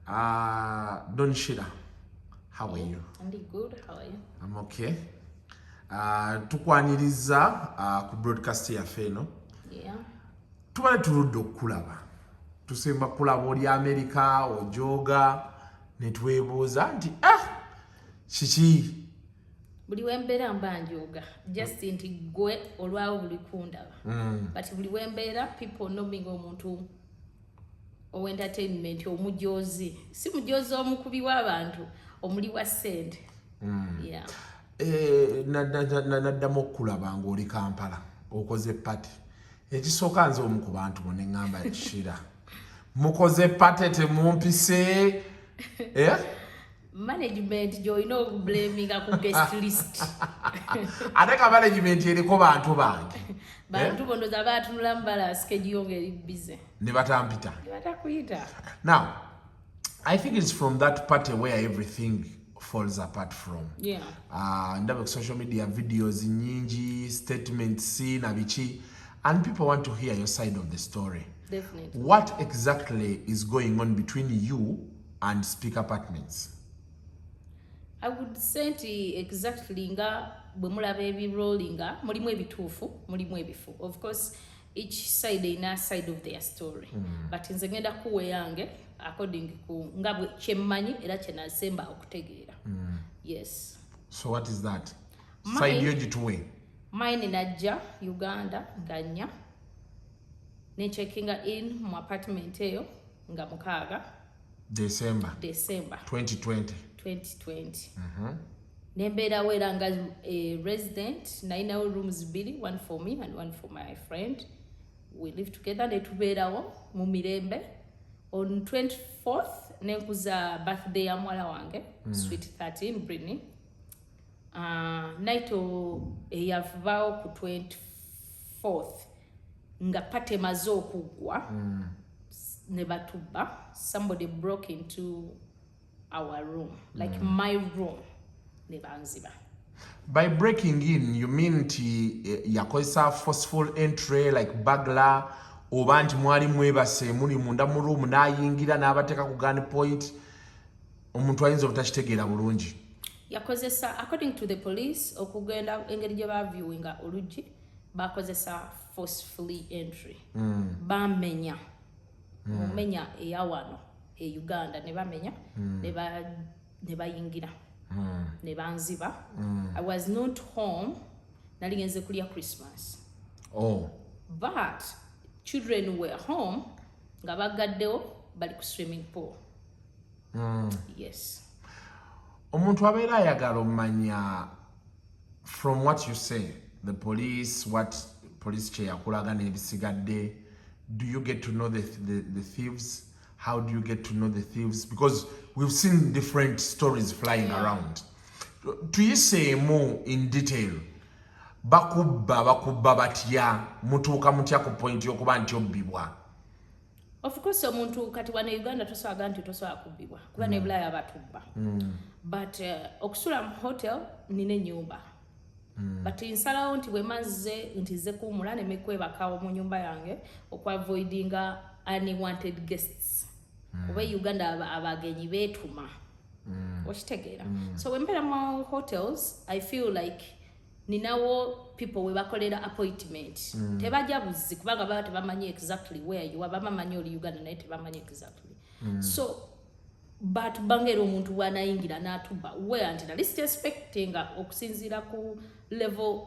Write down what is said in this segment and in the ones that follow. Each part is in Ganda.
Don Shira, how are you? I'm good, how are you? I'm okay. Tukwaniriza ku broadcast ya feno. Yeah. Tubale tuludde okulaba. Tusemba kulaba oli America ojoga ne twebuuza nti kiki buli wembeera mba njoga just nti gwe olwawo buli kundaba but buli wembeera people know me ng'omuntu entertainment omujozi si mujozi omukubi w'abantu omuli wa ssente. Yeah. Naddamu okulaba ng'oli Kampala okoze party ekisooka nze omu ku bantu bo ne ŋŋamba Shira mukoze party temumpise management gy'olina okublaminga ku guest list. Ate ka management eriko bantu bange bantu bondoza baatunulamu balasike giyonga eri bize ne batampita ne batakuyita. Now I think it's from that party where everything falls apart from. Yeah. Ndaba social media videos nyingi, statements na bichi, and people want to hear your side of the story. Definitely. What exactly is going on between you and Speaker Apartments? I would say exactly nga bwe mulaba ebirollinga mulimu ebituufu mulimu ebifu. Of course each side ina side of their story. But nze ngenda kuwe yange according ku nga bwe kyemmanyi era kye nasemba okutegeera. Yes. So what is that? Side yo gituwe. Mine najja Uganda nganya ne checkinga in mu apartment eyo nga mukaaga December 2020. Nembeera wera nga resident nainawo rooms bili, one for me and one for my friend. We live together ne tubeerawo mu mirembe. On 24th nenkuza birthday ya mwala wange sweet 13 Britney. Night eyavaawo ku 24th nga pate maze okugwa ne batubba. Somebody broke into our room, like my room, ne banziba. By breaking in, you mean yakozesa forceful entry like burglar, oba nti mwali mwebase muli munda mu room n'ayingira n'abateeka ku gun point? Omuntu ayinza obutakitegeera bulungi. Yakozesa, according to the police, okugenda engeri gye baviewinga oluggi bakozesa forcefully entry. Bamenya mumenya eyawano e Uganda ne bamenya ne bayingira ne banziba. I was not home, nali ngenze kulya Christmas. But children were home nga bagaddewo bali ku swimming pool. Yes. Omuntu abeera ayagala omanya, from what you say, the police, what police kye yakulaga n'ebisigadde, do you get to know the thieves? How do you get to know the thieves? Because we've seen different stories flying around. Tuyiseemu in detail. Bakubba batya, mutuuka mutya ku point y'okuba nti obbibwa? Of course omuntu kati wano Uganda tosobola nti tosobola kubbibwa kuba ne Bulaya batubba. But okusula mu hotel nina ennyumba. But nsalawo nti bwe mazze nti ze kuwumula ne mekwebakawo mu nyumba yange okwa-avoidinga unwanted guests. Kuba Uganda abagenyi beetuma. Okitegeera. So when mbeera mu hotels, I feel like ninawo people we bakolera appointment. Tebajja buzzi kubanga baba tebamanyi exactly where you are. Bamanyi oli Uganda naye tebamanyi exactly. So but bangera omuntu wanayingira n'atubba where nti nali expectinga okusinziira ku level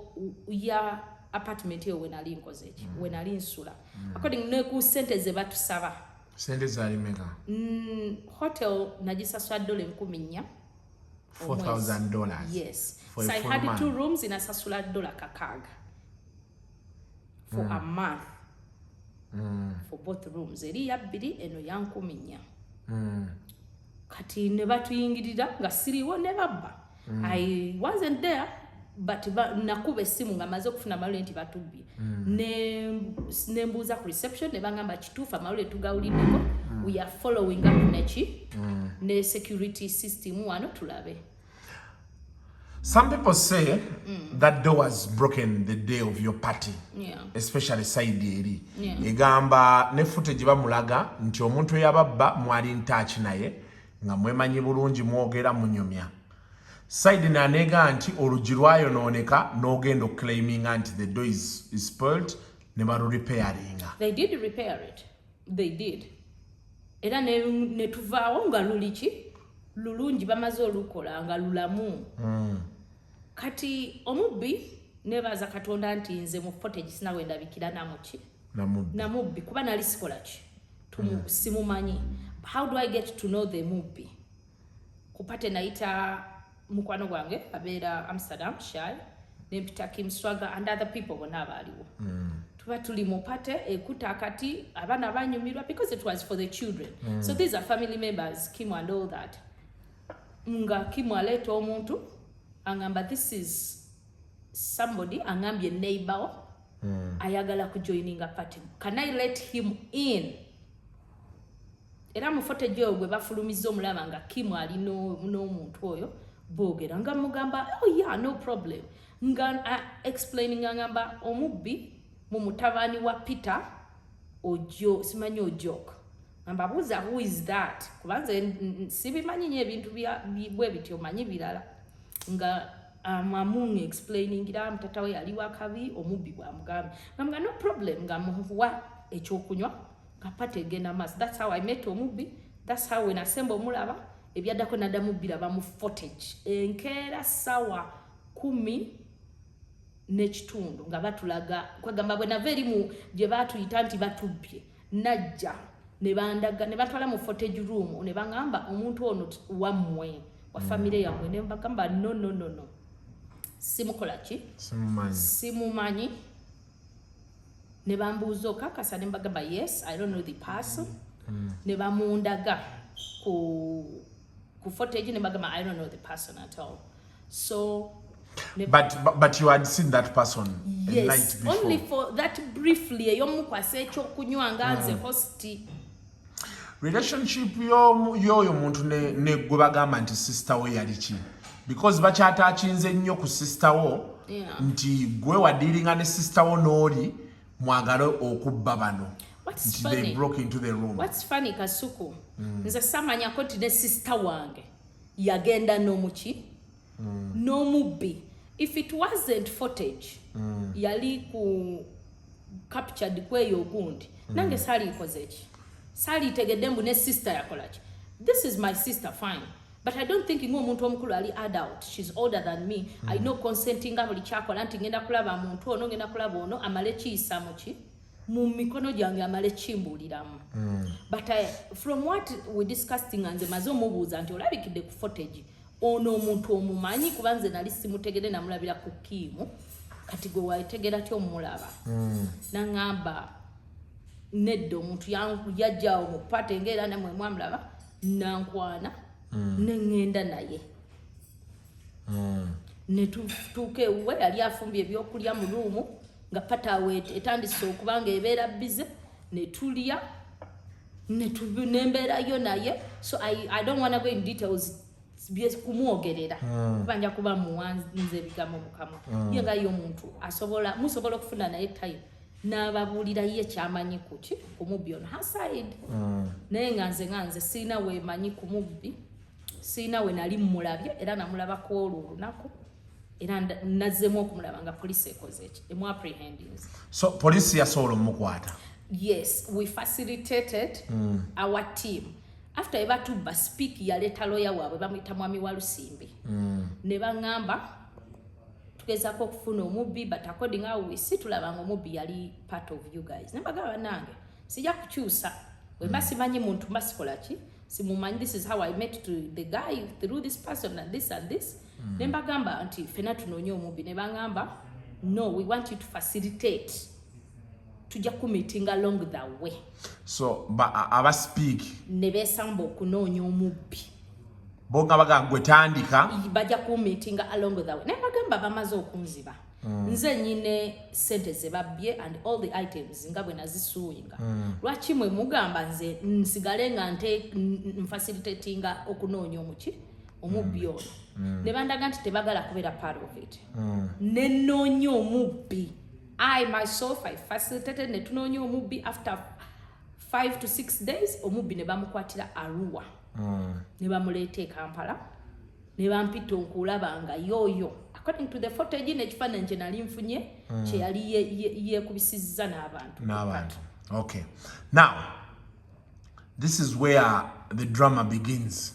ya apartment eyo we nali nkoze eki we nali nsula according ne ku sente ze batusaba. Sente zaali meka? Hotel nagisasula $4,000. $4,000. Yes. For so a I full had month. 2 rooms in a $6 for a month. For both rooms. Eri ya 2 eno ya $1,000. Kati ne batuyingirira nga siriwo ne babba. I wasn't there, but nakuba essimu nga maze okufuna amalule nti batubbi. Ne mbuuza ku reception ne bangamba kituufu amalule tugawuliddeko. We are following up neki ne security system wano tulabe. Some people say that door was broken the day of your party, especially side eri. Egamba ne footage bamulaga nti omuntu eyababba mwali in touch naye nga mwemanyi bulungi mwogera munyumya side nanega nti olugi lwayonooneka n'ogenda okclaiminga nti the door is spoiled ne barurepairinga. They did repair it. They did. Era ne tuvaawo nga lulungi bamaze olukola nga lulamu. Kati omubbi nebaza Katonda nti nze mu footage sinawe ndabikira namubbi kuba nali sikola ki simumanyi. How do I get to know the mubbi? Kupate naita mukwano gwange abeera Amsterdam Shy nempita Kim Swagger and other people bonna abaaliwo. Tuba tuli mupate ekuta akati abaana banyumirwa because it was for the children. So these are family members, Kim and all that. Nga Kim aleta omuntu angamba this is somebody angambye neighbor ayagala kujoining a party. Can I let him in? Era mu footage ogwe bafulumiza omulaba nga Kim ali n'omuntu oyo boogera nga mugamba oh yeah no problem nga explaining angamba omubbi mu mutabani wa Peter Ojo simanyi Ojok ngamba buuza who is that kubanze sibimanyi nye ebintu bwe bityo manyi birala nga mamunge explaining ira mtata we ali wakabi omubbi bwa mugambi ngamba no problem nga muwa ekyokunywa kapate gena mas. That's how I met omubbi. That's how when assemble mulaba ebyaddako nadamu biraba mu footage enkeera sawa 10 n'ekitundu nga batulaga kwagamba bwe naveri mu gye batuyita nti batubbye najja ne bandaga ne batwala mu footage room ne bangamba omuntu ono wammwe wa family yammwe ne bagamba no simukola ki simumanyi ne bambuuza okakasa ne bagamba yes I don't know the person ne bamundaga ku footage ne bagamba I don't know the person at all. So but you had seen that person a night before. Only for that briefly eyomukwasa ekyokunywa nga nze hosti. Relationship yoyo muntu ne gwe bagamba nti sister we yali ki because bakyatachinze nnyo ku sister wo nti gwe wadiringa ne sister wo n'oli mwagala okubba bano. What's funny? They broke into the room. What's funny Kasuku? Nze samanya koti ne sister wange yagenda n'omuki n'omubbi. If it wasn't footage yali ku captured kweyo ogundi nange sali ikozechi sali tegedde mbu ne sister yakolaki. This is my sister fine but I don't think omuntu omukulu ali adult. She's older than me. I know consenting buli kyakola nti ngenda kulaba muntu ono ngenda kulaba ono amale kiyisa muki mu mikono gyange amale kimbuuliramu. But from what we discussing nze maze omubuuza nti olabikidde ku footage ono omuntu omumanyi kuba nze nali simutegere namulabira ku Kimu kati gwe wategera ti omulaba nangamba neddo omuntu yajjaawo mu kupate ng'era namwe mwamulaba nankwana nengenda naye ne tutuuka ewuwe yali afumbye ebyokulya mu luumu nga patawe etandise okubanga ebeera bize ne tulya nembeerayo naye. So I don't want to go in details kumwogerera kubanja kuba muwanze bigambo mukamwa ye nga yo muntu asobola musobola okufuna naye time n'ababuulira ye kyamanyi kuki kumubbi ono haside naye nganze siina wemanyi kumubbi siina we nali mmulabye era namulabako olunaku era nazzemu okumulaba nga police ekoze eki emu apprehendings. So police yasobola omukwata? Yes, we facilitated our team. After ebatubba speak yaleta lawyer waabwe bamuyita mwami wa Lusimbi ne bangamba tugezako okufuna omubbi but according how we see tulabanga omubbi yali part of you guys. Nembagamba nange sijja kukyusa wemba simanyi muntu mbasikola ki simumanyi this is how I met to the guy through this person and this nembagamba nti fena tunonye omubbi ne bangamba no we want you to facilitate tujja ku meeting along the way. So aba speak ne besamba okunoonya omubbi bonga bagamba gwe tandika bajja ku meeting along the way. Ne bagamba bamaze okunziba nze nyine sente ze babbye and all the items nga bwe nazisuuyinga lwaki mwe mugamba nze nsigale nga nfacilitatinga okunoonya omubbi ono ne bandaga nti tebagala kubeera part of it ne nnoonya omubbi. I myself I facilitated ne tunoonya omubbi after 5 to 6 days omubbi ne bamukwatira Arua ne bamuleeta e Kampala ne bampita okulaba nga yoyo according to the footage n'ekifaananyi kye nali nfunye kye yali yeekubisizza n'abantu. Okay, now this is where the drama begins.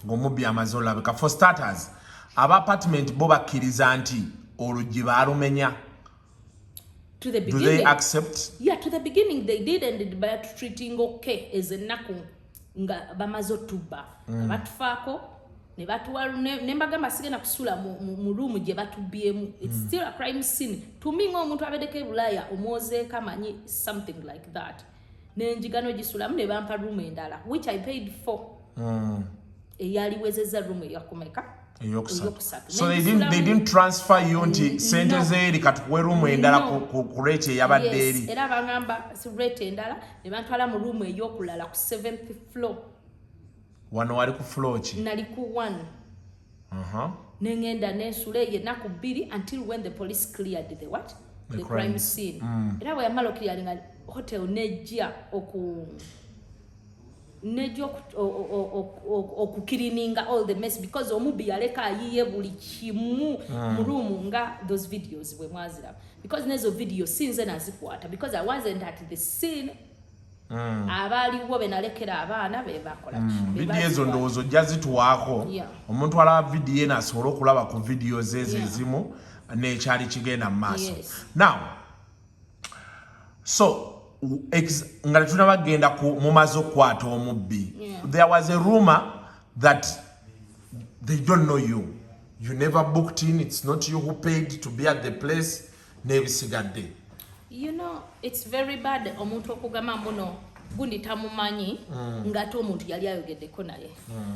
Ng'omubbi amaze olabika. For starters, aba apartment bo bakkiriza nti oluggi baalumenya. To the beginning, do they accept? Yeah, to the beginning they did, and by treating okay as ennaku nga bamaze otubba batufaako ne batuwa ne mbagamba sigenda kusula mu room gye batubbyemu. It's still a crime scene to me ng'omuntu abeddeko ebulaya omwozeeko amanyi something like that. Nenjigano gisulamu ne bampa room endala which I paid for. Eyaliwezezza room eyakumeka. So they didn't transfer you nti sente zeeri katukuwe room endala ku rate eyabadde eri. Era bangamba rate endala ne bantwala mu room ey'okulala ku 7th floor. Wano wali ku floor ki? Nali ku 1. Nengenda nesula eyo ennaku 2 until when the police cleared the crime scene. Era bwe yamala okirialinga hotel nejja okukirininga all the mess because omubbi yaleka ayiye buli kimu mu room nga those videos bwe mwazira because nezo video sinze nazikwata because I wasn't at the scene. Abaaliwo be nalekera abaana be bakola video ezo ndowoozo ojja zituwaako omuntu alaba video eno asobole okulaba ku videos ezo ezimu n'ekyali kigenda mu maaso. Now so nga tunabagenda mumaze okukwata omubbi, there was a rumor that they don't know you never booked in, it's not you who paid to be at the place n'ebisigadde. You know, it's very bad omuntu okugamba mbuno gundi tamumanyi ngate omuntu yali ayogeddeko naye.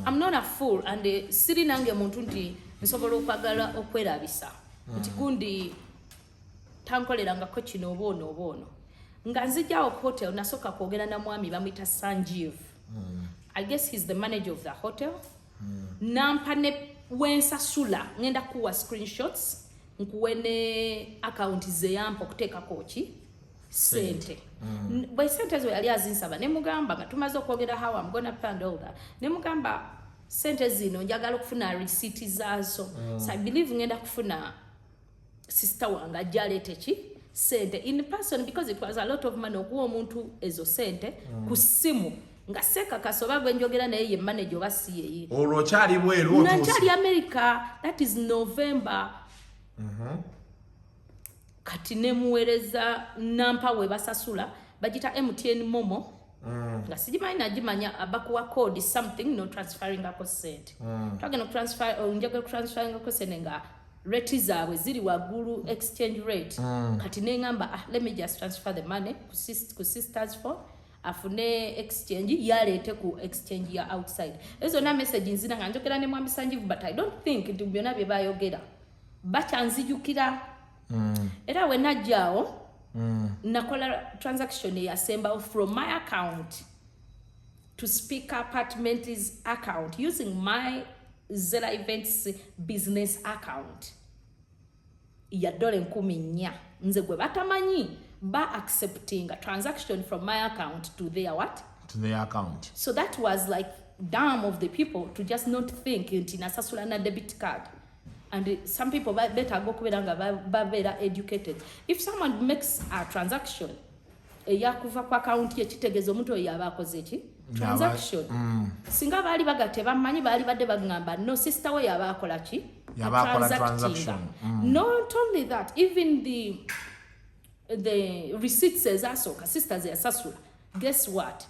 I'm not a fool and siri nange muntu nti nsobola okwagala okwerabisa nti gundi tankolerangako kino oboono nga nzijjawo hotel nasoka kwogera na mwami bamwita Sanjeev. I guess he's the manager of the hotel. Nampa ne wensasula ngenda kuwa screenshots nkuwe ne account ze yampa okuteekako ki sente. Bwe sente ezo yali azinsaba ne mugamba nga tumaze okwogera how I'm gonna pay and all that. Ne mugamba sente zino njagala okufuna receipt zaazo. So I believe ngenda kufuna sister wange ajja aleete ki sente in person because it was a lot of money okuwa omuntu ezo sente ku simu nga seka kasoba gwe njogera naye ye manager oba si ye. Olwo kyali bweru otuusi. Nakyali America, that is November. Kati ne muweereza nampa we basasula bagita MTN Momo. Nga sijimanyi najimanya abakuwa code something no transferring ako sente. Twagenda transfer njagala transferring ako sente nga rate zaabwe ziri waggulu exchange rate. Kati nengamba let me just transfer the money ku sisters phone afune exchange yaleete ku exchange ya outside. Ezo na message nzina nga njogera ne mwami Sanjeev but I don't think nti byonna bye bayogera bakyanzijukira. Era we najjaawo nakola transaction yasembawo from my account to Speaker Apartments account using my Zella Events business account ya $4,000 nze gwe batamanyi ba accepting a transaction from my account to their what? To their account. So that was like dumb of the people to just not think nti nasasula na debit card. And some people better go kubera nga better educated. If someone makes a transaction eyakuva ku account ye kitegeeza omuntu oyo yaba akoze ki transaction. Singa baali bagate bamanyi baali badde bagamba no sister we yaba akola ki yaba akola transaction. Not only that, even the receipts ezasooka sisters yasasula, guess what?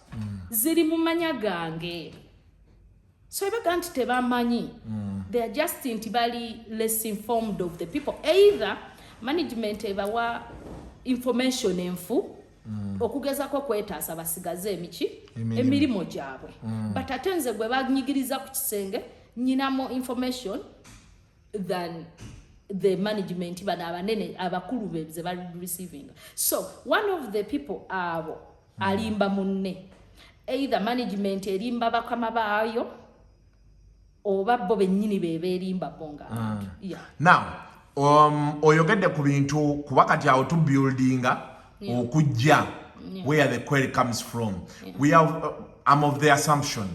Ziri mu manya gange. So ibaga nti tebamanyi. They are just intibali less informed of the people. Either management ebawa information enfu okugezako kwetaasa basigaze emirimu gyabwe. But ate nze gwe banyigiriza ku kisenge nyinamo information than the management bana abanene abakulu beze bali receiving. So one of the people abo alimba munne. Either management erimba bakama baayo oba bo bennyini bebeerimba bonga. Now oyogedde ku bintu kuba kati awo tubuildinga okujja where the query comes from. We have I'm of the assumption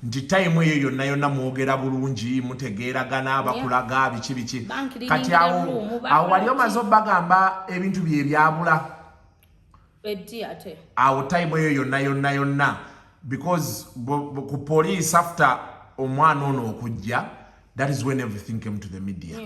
nti time eyo yonna yonna mwogera bulungi mutegeeragana bakulaga biki kati awo wali omaze bagamba ebintu bye byabula awo time eyo yonna because ku police after omwana ono okujja that is when everything came to the media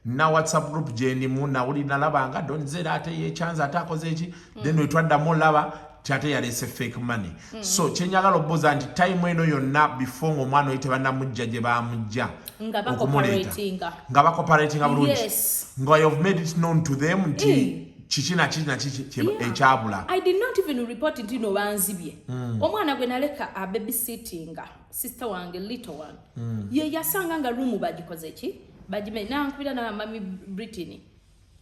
na WhatsApp group jendimu nawulira labanga donzera ate yechanza atakoze eki then wetwaddamu laba ate yalese fake money so kyenyagala obuuza nti time eno yonna before omwana oyite bannamujja gye bamujja nga bacooperatinga bulungi nga you've made it known to them nti kikina ekyabula. I did not even report nti no banzibye omwana gwe naleka a babysittinga sister wange little one ye yasanga nga room bagikoze ki bajime nankubira na mami Brittany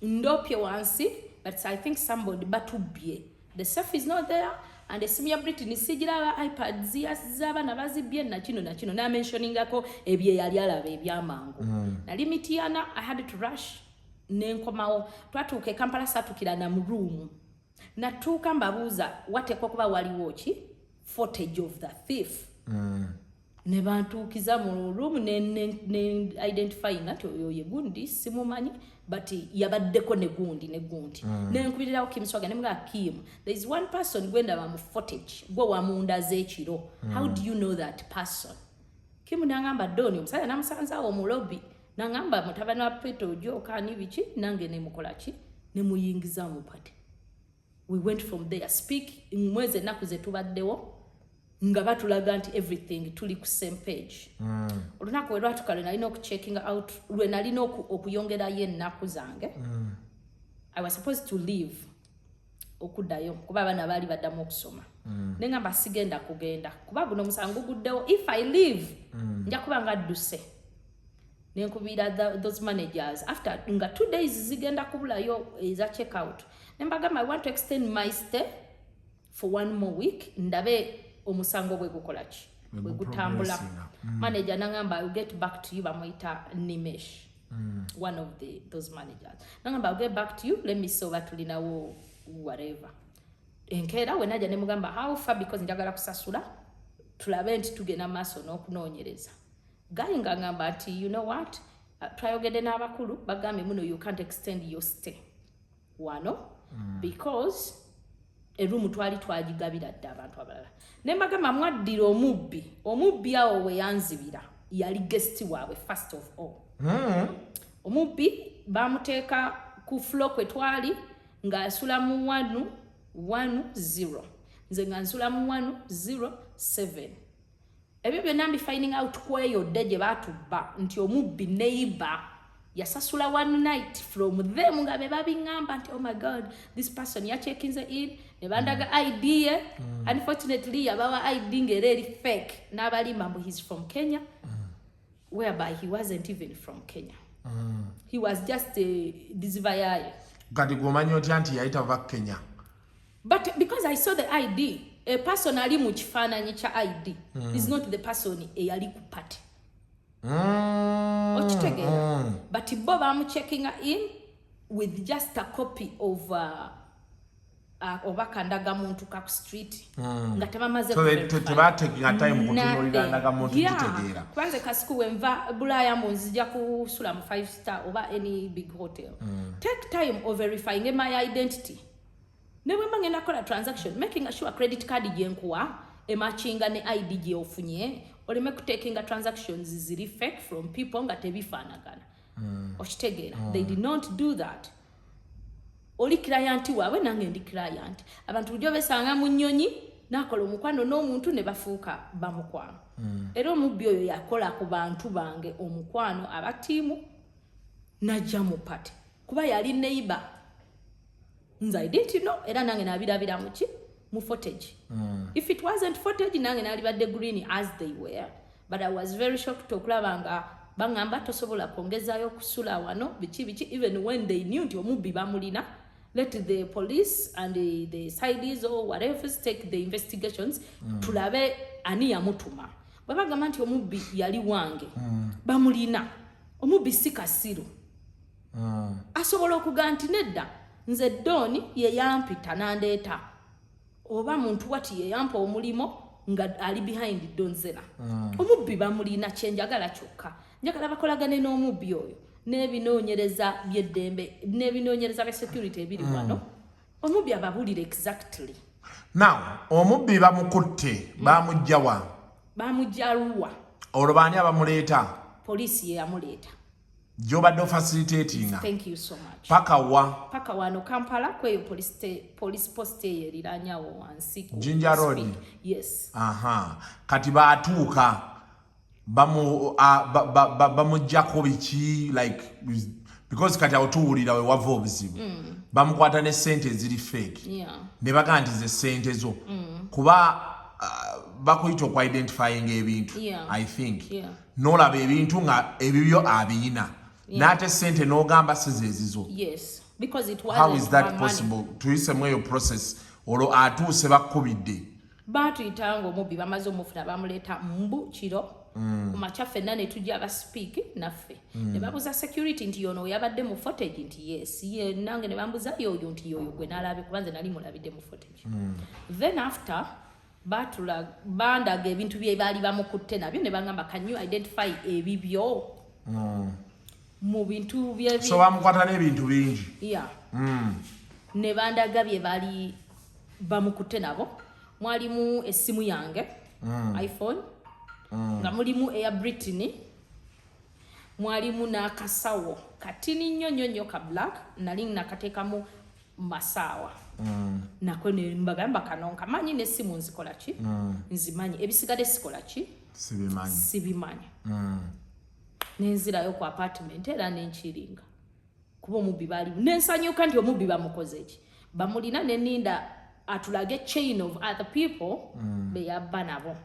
ndopye wansi but I think somebody batubye the stuff is not there and the senior Brittany sigira iPads z'abana bazibye na kino na mentioningako ebye yali alaba ebyamangu na limitiana I had to rush nenkomawo twatuuke Kampala satukira na mu room natuuka mbabuuza watekwa kuba waliwo ki footage of the thief ne bantuukiza mu room ne identify nati oyo ye gundi simumanyi but yabaddeko ne gundi nenkubirirawo Kimswaga ne mga Kim there is one person gwenda ba mu footage gwe wamunda z'ekiro how do you know that person Kim nangamba Doni omusajja namusanzawo mu lobby nangamba mutabani wa Peter Ojoka ni biki nange ne mukola ki ne muyingiza mu pati we went from there speak mweze naku ze tubaddewo nga batulaga nti everything tuli ku same page olunaku lwatukale nalina okuchecking out lwe nalina okuyongera ye ennaku zange I was supposed to leave okuddayo kuba abana baali baddamu okusoma nengamba sigenda kugenda kuba guno musango guddewo if I leave nja kuba nga dduse nenkubira those managers after nga 2 days zigenda kubulayo eza check out nembagamba I want to extend my stay for 1 more week ndabe omusango bwe gukola ki bwe gutambula manager nangamba I will get back to you bamwita Nimesh one of those managers nangamba I will get back to you let me see what tulinawo whatever enkera we naja ne mugamba how far because njagala kusasula tulabe nti tugena maso n'okunoonyereza guy ngangamba ati you know what twayogedde n'abakulu bagambe muno you can't extend your stay wano because erumu twali twagigabira dda abantu abalala nembagamba mwaddira omubbi awo we yanzibira yali guest waabwe first of all omubbi bamuteeka ku floor kwe twali ng'asula mu 110 nze nga nsula mu 107 ebyo byonna mbi finding out kweyo dde gye batubba nti omubbi neighbor yasasula one night from them nga be babingamba nti oh my god this person yachekinze in ne bandaga ID ye unfortunately yabawa ID ngere eri fake n'abali mambo he's from Kenya whereby he wasn't even from Kenya he was just a disvayaye kati gomanyo nti yaita va Kenya but because I saw the ID a person ali mu kifaananyi kya ID is not the person eyali ku party but bo bamuchecking in with just a copy of obakandaga muntu ka street nga tebamaze tebatekinga time kutunulira muntu kitegeera kwanza kasiku wenva bulaya munzija kusula mu 5 star oba any big hotel take time of verifying my identity newe mangena kola transaction making sure credit card yenkuwa emachinga ne ID gye ofunye oleme kutekinga transactions ziri fake from people nga tebifaanagana okitegeera they did not do that oli client waabwe nange ndi client abantu bujjo besanga mu nnyonyi nakola omukwano n'omuntu ne bafuuka bamukwano era omubbi oyo yakola ku bantu bange omukwano abatiimu najja mu pati kuba yali neighbor nze I didn't know era nange nabirabira muki mu footage if it wasn't footage nange nalibadde green as they were but I was very shocked okulabanga bangamba tosobola kwongezayo kusula wano biki even when they knew nti omubbi bamulina let the police and the sides or whatever take the investigations tulabe ani yamutuma babagamba nti omubbi yali wange bamulina omubbi si kasiru asobola okuga nti nedda nze Doni ye yampita nandeeta oba muntu wati ye yampa omulimo nga ali behind Donzena. Omubbi bamulina kyenjagala kyokka. Njagala bakolagane n'omubbi oyo n'ebinoonyereza by'eddembe n'ebinoonyereza bya security ebiri wano. Omubbi ababulire exactly. Now, omubbi bamukutte, bamujjawa. Bamujja Arua. Olwo baani abamuleeta? Poliisi ye yamuleeta. Gy'obadde facilitating. Thank you so much. Paka wa? Paka wano Kampala kweyo police post eriranyawo wansi. Jinja Road. Yes. Aha. Kati baatuuka bamujjako biki like because kati otuwulira we wava obuzibu. Bamukwata ne ssente eziri fake. Yeah. Ne baga nti ze ssente zo. Kuba bakuyita okw-identifying ebintu. Yeah. I think. Yeah. N'olaba ebintu nga ebibyo abiyina. N'ate ssente n'ogamba sizeezizo. Yes. Because it wasn't. How is that possible? Tuyisemu eyo process olwo atuuse bakkubidde. Baatuyita ng'omubbi bamaze omufuna bamuleeta mbu kiro. Ku makya ffenna ne tujja abasipiiki naffe. Ne babuuza security nti yono yabadde mu footage nti yes. Ye nange ne bambuuza yoyo nti yoyo gwe n'alabe kuba nze nali mulabidde mu footage. Then after bandaga ebintu bye baali bamukutte nabyo ne bangamba can you identify ebibyo? Mu bintu bye so bamukwata n'ebintu bingi. Yeah. Ne bandaga bye baali bamukutte nabo. Mwalimu essimu yange iPhone. Nga mulimu Air Britney. Mwalimu n'akasawo katini nnyo ka black nali nakateekamu masaawa. Nako ne mbagamba kano nkamanyi n'essimu nzikola ki? Nzimanyi ebisigadde sikola ki? Sibimanyi. Nenzirayo ku apartment era nenkiringa. Kuba omubbi baalimu. Nensanyuka nti omubbi bamukoze ki? Bamulina ne ninda atulage chain of other people be yabba nabo.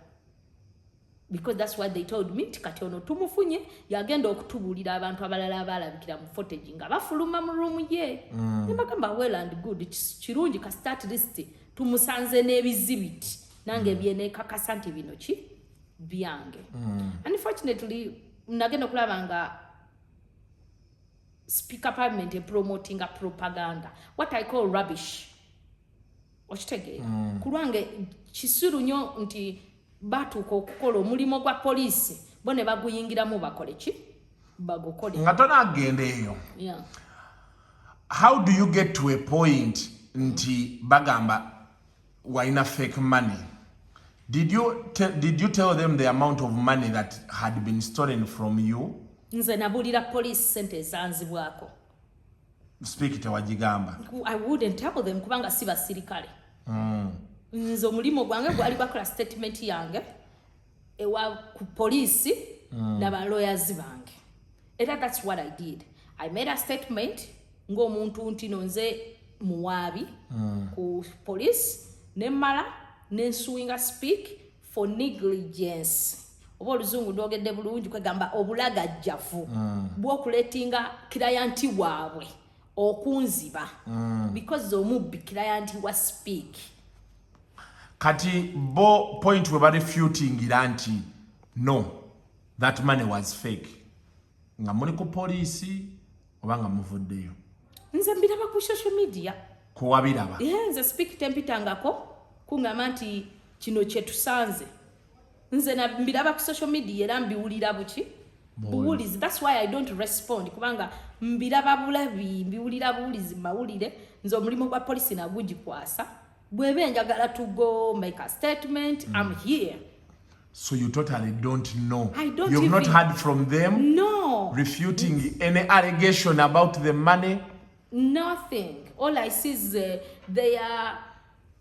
Because that's what they told me. Kati ono tumufunye yagenda okutubulira abantu abalala abalabikira mu footage nga bafuluma mu room ye. Nebagamba well and good. Kirungi ka start list tumusanze n'ebizibiti. Nange byene kakasa nti bino ki byange. Unfortunately nagenda okulaba nga speaker parliament promoting a propaganda. What I call rubbish. Okitegere. Kulwange kisiru nnyo nti batuuka okukola omulimu gwa poliisi bo ne baguyingiramu bakole ki? Bagukole. Nga tonagenda eyo. Yeah. How do you get to a point nti bagamba waina fake money? Did you tell them the amount of money that had been stolen from you? Nze nabulira police sente zanzibwako. Speak tewagigamba. I wouldn't tell them kubanga si basirikale. Nze omulimu gwange gwali bakola statement yange ewa ku police n'aba lawyers bange. Era that's what I did. I made a statement ng'omuntu nti nze muwaabi ku police nemmala nensuinga speak for negligence. Oba oluzungu ndogedde bulungi kwegamba obulagajjavu bw'okuleetinga kirayanti waabwe okunziba because omubbi kirayanti wa speak. Kati bo point we refuting nti no, that money was fake. Nga muli ku poliisi oba nga muvuddeyo? Nze mbiraba ku social media. Kuwabiraba? Nze speak tempitangako kungamba nti kino kyetusanze. Nze mbiraba ku social media era mbiwulira buki? Buwulizi. That's why I don't respond. Kubanga mbiraba bulabi, mbiwulira buwulizi mawulire. Nze omulimu gwa poliisi nagugikwasa. Bwebe njagala to go make a statement. I'm here. So you totally don't know. I don't. You've not heard from them? No. Refuting any allegation about the money? Nothing. All I see is their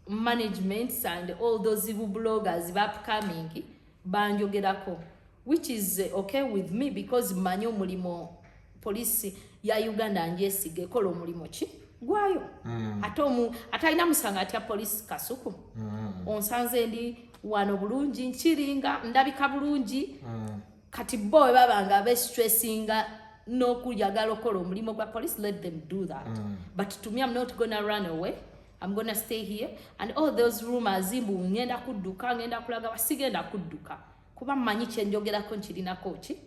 managements and all those evil bloggers upcoming banjogerako, which is okay with me because manyo mulimo police ya Uganda njesige ekola omulimo ki gwayo. Atalina musanga atya police kasuku. Onsanze ndi wano bulungi nchiringa ndabika bulungi kati boy babanga be stressinga no kujagala okola omulimo gwa police. Let them do that. But to me, I'm not gonna run away. I'm gonna stay here. And all those rumors imbu ngenda kudduka ngenda kulaga basigenda kudduka kuba mmanyi kyenjogerako nkirinako ki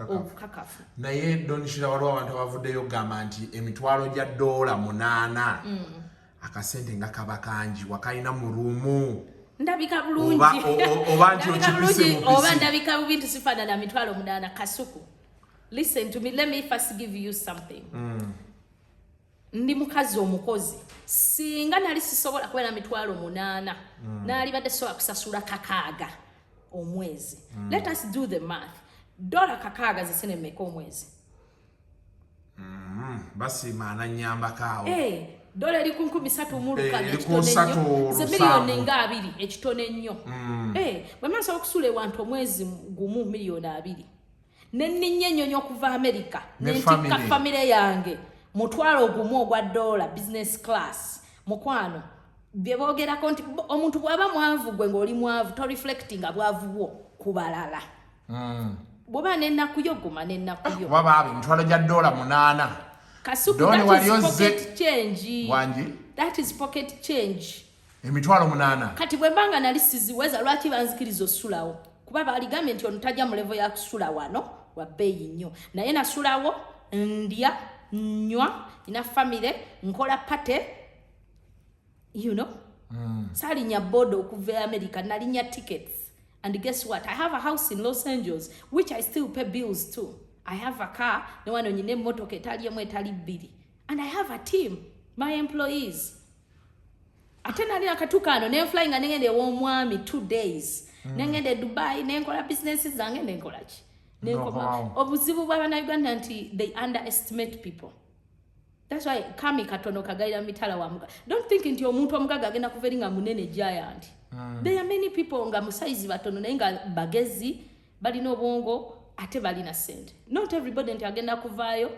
obukakafu. Naye donishira waliwo abantu abavuddeyo gamba nti emitwalo gya $8 akasente nga kaba kangi wakalina mu ruumu ndabika bulungi oba nti okipise mu oba ndabika bubi tusifaanana mitwalo 8 Kasuku. Listen to me, let me first give you something. Ndi mukazi omukozi singa nali sisobola kubeera mitwalo 8 nali badde sobola kusasula kakaaga omwezi. Let us do the math. Dola kakaaga zisene mmeka omwezi? Basi maana nyamba kawo. Dola eri ku 13 ekitone ze miliyoni nga 2 ekitone nnyo. Bwe masa okusula ewantu omwezi gumu miliyoni 2. Nenninye nnyonyo okuva America nentikka famire yange mutwalo gumu ogwa dola business class. Mukwano bye boogerako nti omuntu bw'aba mwavu gwe ng'oli mwavu to reflecting bwavu bwo kubalala. Bw'oba n'ennaku yo guma n'ennaku yo. Baba emitwalo gya dola 8. Kasuku, that is pocket change. Wanji? That is pocket change. Emitwalo 8. Kati bwe mbanga nali siziweza lwaki banzikiriza osulawo? Kuba baligambye nti ono tajja mu level ya kusula wano wa bbeeyi nnyo. Naye nasulawo ndya nywa ina family nkola pate you know. Salinya bodo okuva America nalinya tickets. And guess what? I have a house in Los Angeles which I still pay bills to. I have a car, no one on your motoke etali emu etali bbiri. And I have a team, my employees. Ate nali akatukano ne flying ngende w'omwami 2 days. Nengende Dubai, nenkola businesses zange nenkola ki. Obuzibu bw'abana Uganda nti they underestimate people. That's why kami katono kagaira mitala wa muka. Don't think nti omuntu omugaga agenda kuveringa munene giant. There are many people nga musaizi batono naye nga bagezi balina obwongo ate balina sente. Not everybody nti agenda kuvaayo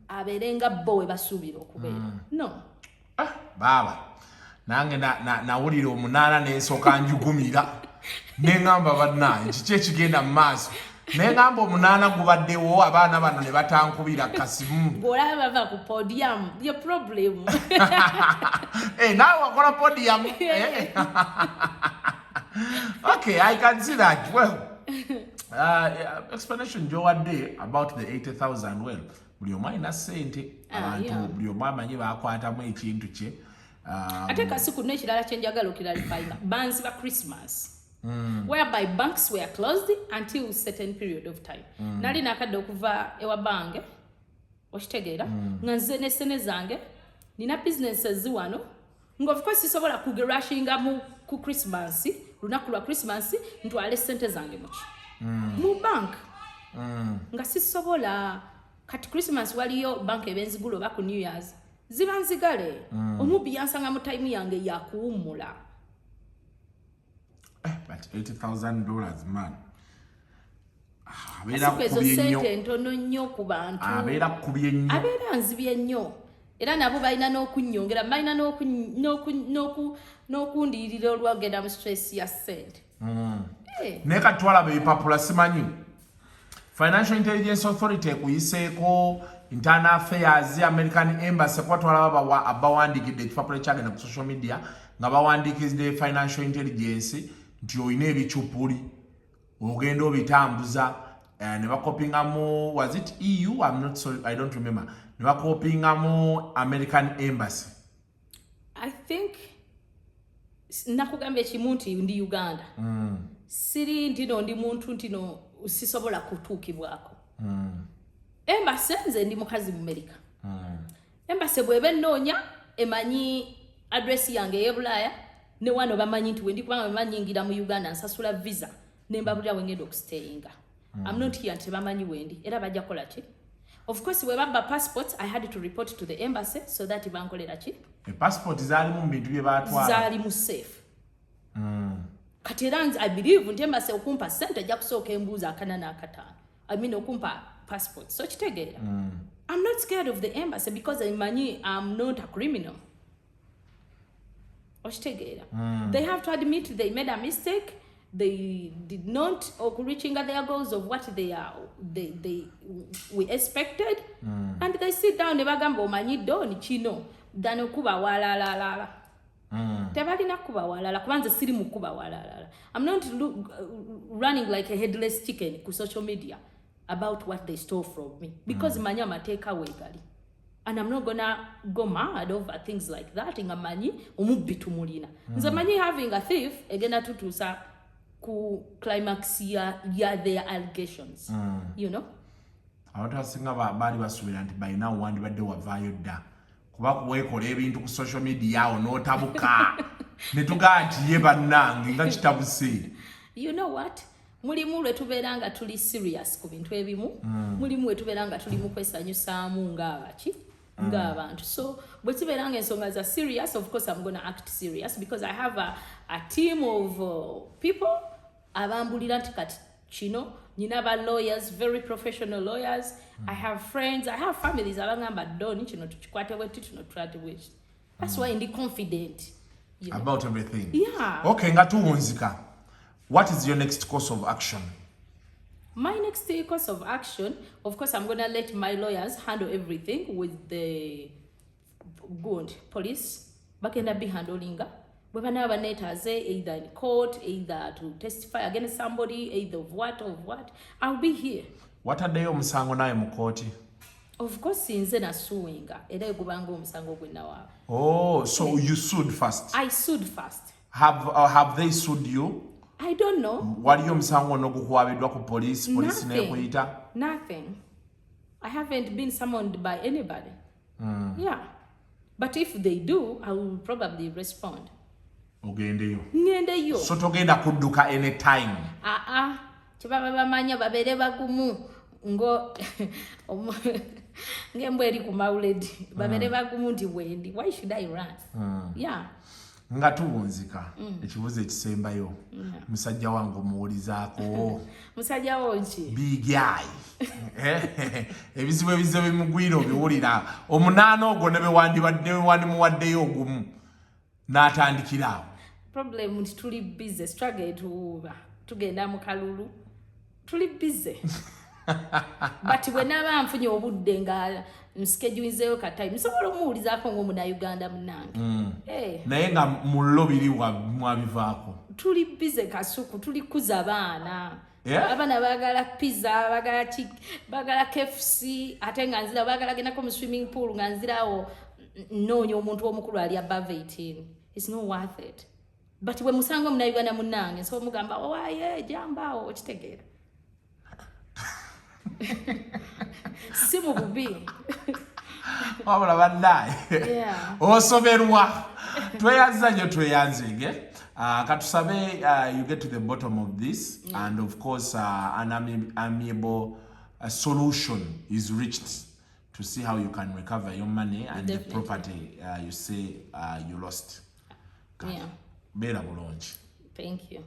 aberenga bowe basuubira okubeera. No. Baba nange nawulira 8 n'ensooka njugumira neŋŋamba bannaye kiki ekigenda mu maaso neŋŋamba 8 gubaddewo abaana bano ne batankubira kasimu ng'olaba bava ku podium your problem. Naawe wakola podium. Okay, I can see that. Well, explanation gyowadde about the 80,000. Well, buli omu alina ssente abantu buli omu amanyi baakwatamu ekintu kye. Ate Kasuku n'ekirala kye njagala okiralifayinga banzi ba Christmas. Whereby banks were closed until a certain period of time. Nali nakadde okuva ewa bange okitegeera nga nze ne ssene zange nina businesses wano nga of course sisobola kugerushinga ku Christmas lunaku lwa Christmas ntwale ssente zange mu bank nga sisobola. Kati Christmas waliyo bank ebenzigulo ba ku New Year's ziba nzigale omubbi yansanga mu time yange yakuwummula. But $80,000, man. Sente ntono nnyo ku bantu. Abeera kubye nnyo. Abeera nzibye nnyo. Era nabo balina n'okunnyongera, balina n'okundiirira olwagenda mu stress ya ssente. Naye kati twalaba ebipapula simanyi. Financial Intelligence Authority ekuyiseeko Internal Affairs, American Embassy kwa twalaba abawandiikidde ekipapula ekyagenda ku social media nga bawandiikidde Financial Intelligence nti olina ebikyupuli ogenda obitambuza ne bakopingamu was it EU? I'm not sorry, I don't remember. Ne bakopingamu American Embassy. I think nakugambye ekimu nti ndi Uganda. Siri ntino ndi muntu ntino sisobola kutuukibwako. Embassy nze ndi mukazi mu America. Embassy bw'eba ennoonya emanyi address yange ey'Ebulaaya ne wano bamanyi nti wendi kubanga bamanyingira mu Uganda nsasula visa ne mbabulira wengenda okustayinga. I'm not here nti bamanyi wendi era bajja kola ki. Of course bwe babba passports I had to report to the embassy so that bankolera ki. Passport zaali mu bintu bye baatwala. Zaali mu safe. Kati era I believe nti embassy okumpa ssente ajja kusooka embuuza akana n'akataano. I mean okumpa passport. So kitegeera. I'm not scared of the embassy because I'm not a criminal. They have to admit they made a mistake. They did not reaching their goals of what we expected. And they sit down and bagamba omanyi doni kino dano kuba walalala. Tebalina kuba walala kubanze siri mu kuba walalala. I'm not running like a headless chicken ku social media about what they stole from me because manya mateeka wegali. And I'm not gonna go mad over things like that. Inga manyi omubbi tumulina. Nze manyi having a thief egenda tutuusa ku climax ya their allegations. You know? Abantu abasinga baali basuubira nti balina wandibadde wavaayo dda kuba weekola ebintu ku social media awo n'otabuka ne tugaa nti ye bannange nga kitabuse. You know what? Mulimu lwe tubeera nga tuli serious ku bintu ebimu. Mulimu lwe tubeera nga tuli mu kwesanyusaamu ng'abaki ng'abantu. So bwe tubeera nga ensonga za serious, of course I'm gonna act serious because I have a team of people abambulira nti kati kino nina ba lawyers, very professional lawyers. I have friends, I have families abangamba doni kino tukikwate wetu kino tulate wetu. That's why ndi confident, you know? About everything. Yeah. Okay, nga tuwunzika. What is your next course of action? My next course of action, of course, I'm gonna let my lawyers handle everything with the good police. Bakenda be handling either in court, either to testify against somebody, either of what. I'll be here. What are the omusango naye mu kooti? Of course, nze nasuinga era egubanga omusango gwena waabwe. Oh, so you sued first? I sued first. Have they sued you? I don't know. Waliyo omusango n'ogukwabiddwa ku police n'ekuyita? Nothing. I haven't been summoned by anybody. Yeah. But if they do, I will probably respond. Ogendeyo. Ngendeyo. So togenda kudduka anytime. Kibaba bamanya babere bagumu ngo ngembwe eri ku mauledi babere bagumu ndi wendi. Why should I run? Yeah. Nga tuwunzika ekibuzo ekisembayo musajja wange omuwulizaako. Musajja wonki big guy. Ebizibu bimugwira obiwulira omunaana ogwo ne wandimuwaddeyo ogumu n'atandikirawo. Problem nti tuli busy struggle tugenda mu kalulu tuli busy. But when I nfunye obudde nga nschedulezeyo ka time nsobola omuwulizaako ng'omunayuganda munnange. Naye nga mu lobiri mwabivaako. Tuli busy kasuku tuli kuza abaana. Abaana baagala pizza, baagala KFC, ate nga nzira baagala gendako mu swimming pool nga nzirawo nnoonya omuntu omukulu ali above 18. It's not worth it. But we musango munayuganda munnange so mugamba owaye jambaawo okitegeera. Simu bubi. Wabula bannaye. Osoberwa. Tweyanza nyo tweyanzege. Katusabe you get to the bottom of this and of course an amiable solution is reached to see how you can recover your money and the property you say you lost. Yeah. Bera bulungi. Thank you.